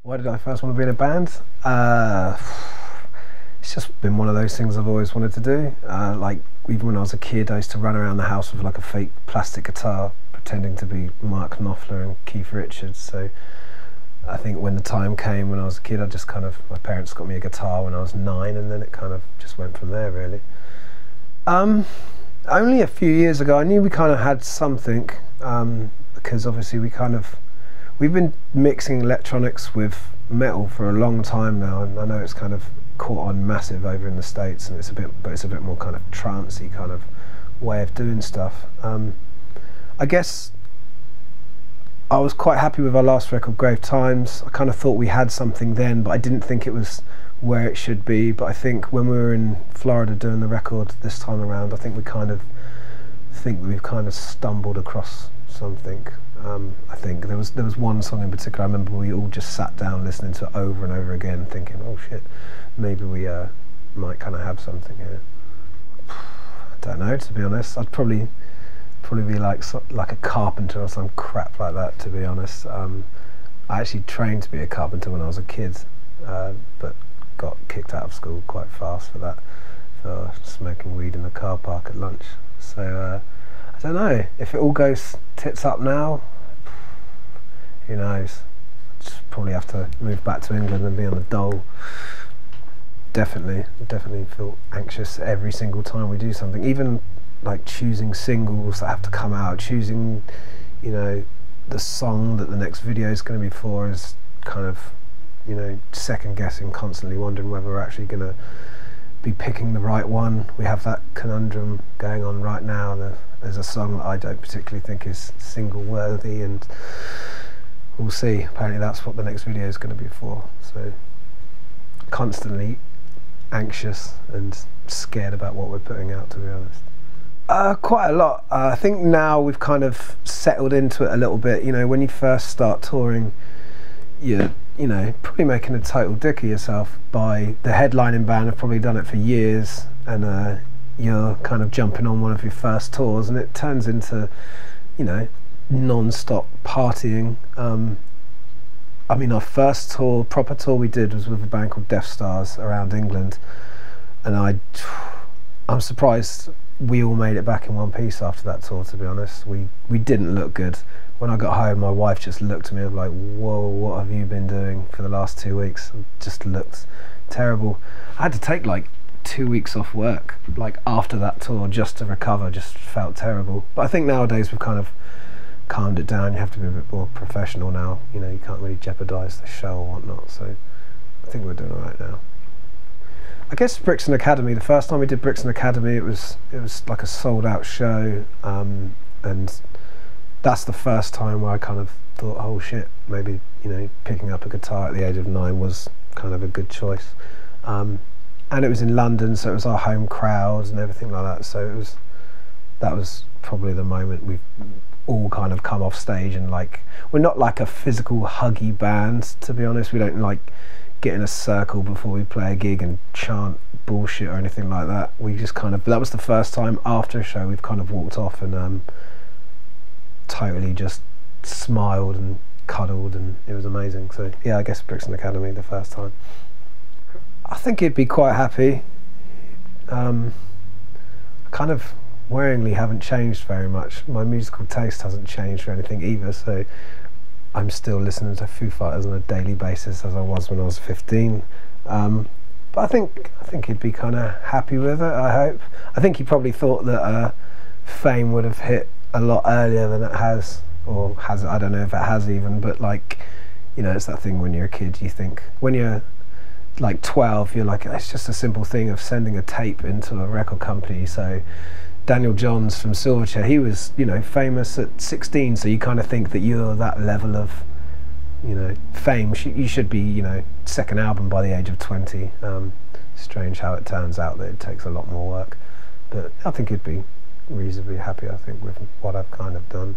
Why did I first want to be in a band? It's just been one of those things I've always wanted to do. Like even when I was a kid, I used to run around the house with like a fake plastic guitar, pretending to be Mark Knopfler and Keith Richards. So I think when the time came when I was a kid, my parents got me a guitar when I was 9, and then it kind of just went from there, really. Only a few years ago, I knew we kind of had something, because obviously we've been mixing electronics with metal for a long time now, and I know it's kind of caught on massive over in the States, and it's a bit more kind of trancey kind of way of doing stuff. I guess I was quite happy with our last record, Grave Times. I kind of thought we had something then, but I didn't think it was where it should be. But I think when we were in Florida doing the record this time around, I think we've kind of stumbled across something. I think there was one song in particular I remember we all just sat down listening to it over and over again, thinking, oh shit, maybe we might kind of have something here. I don't know, to be honest. I'd probably be like a carpenter or some crap like that, to be honest. I actually trained to be a carpenter when I was a kid, but got kicked out of school quite fast for that, for smoking weed in the car park at lunch. So I don't know, if it all goes tits up now, who knows. Just probably have to move back to England and be on the dole. Definitely feel anxious every single time we do something, even like choosing singles that have to come out, choosing, you know, the song that the next video is going to be for, is kind of, you know, second guessing, constantly wondering whether we're actually going to be picking the right one. We have that conundrum going on right now. There's a song that I don't particularly think is single worthy, and we'll see. Apparently that's what the next video is going to be for. So constantly anxious and scared about what we're putting out, to be honest. Quite a lot. I think now we've kind of settled into it a little bit. You know, when you first start touring, you're, you know, probably making a total dick of yourself. By the headlining band have probably done it for years, and you're kind of jumping on one of your first tours, and it turns into, you know, non-stop partying. I mean, our first tour, proper tour we did, was with a band called Death Stars around England, and I'm surprised we all made it back in one piece after that tour, to be honest. We didn't look good. When I got home, my wife just looked at me and was like, whoa, what have you been doing for the last 2 weeks? It just looked terrible. I had to take like 2 weeks off work, like after that tour, just to recover. Just felt terrible. But I think nowadays we've kind of calmed it down. You have to be a bit more professional now. You know, you can't really jeopardise the show or whatnot. So I think we're doing all right now. I guess Brixton Academy, the first time we did Brixton Academy, it was like a sold out show, and that's the first time where I kind of thought, oh shit, maybe, you know, picking up a guitar at the age of 9 was kind of a good choice. And it was in London, so it was our home crowds and everything like that. So that was probably the moment we've all kind of come off stage, and like, we're not like a physical huggy band, to be honest. We don't like get in a circle before we play a gig and chant bullshit or anything like that. We just kind of, that was the first time after a show we've kind of walked off and totally just smiled and cuddled, and it was amazing. So yeah, I guess Brixton Academy the first time. I think he'd be quite happy. I kind of worryingly haven't changed very much. My musical taste hasn't changed or anything either, so I'm still listening to Foo Fighters on a daily basis as I was when I was 15. But I think he'd be kind of happy with it, I hope. I think he probably thought that fame would have hit a lot earlier than it has, or has, I don't know if it has even, but like, you know, it's that thing when you're a kid, you think, when you're like 12, you're like, it's just a simple thing of sending a tape into a record company. So Daniel Johns from Silverchair, he was, you know, famous at 16, so you kind of think that you're that level of, you know, fame. You should be, you know, second album by the age of 20. Strange how it turns out that it takes a lot more work, but I think he'd be reasonably happy, I think, with what I've kind of done.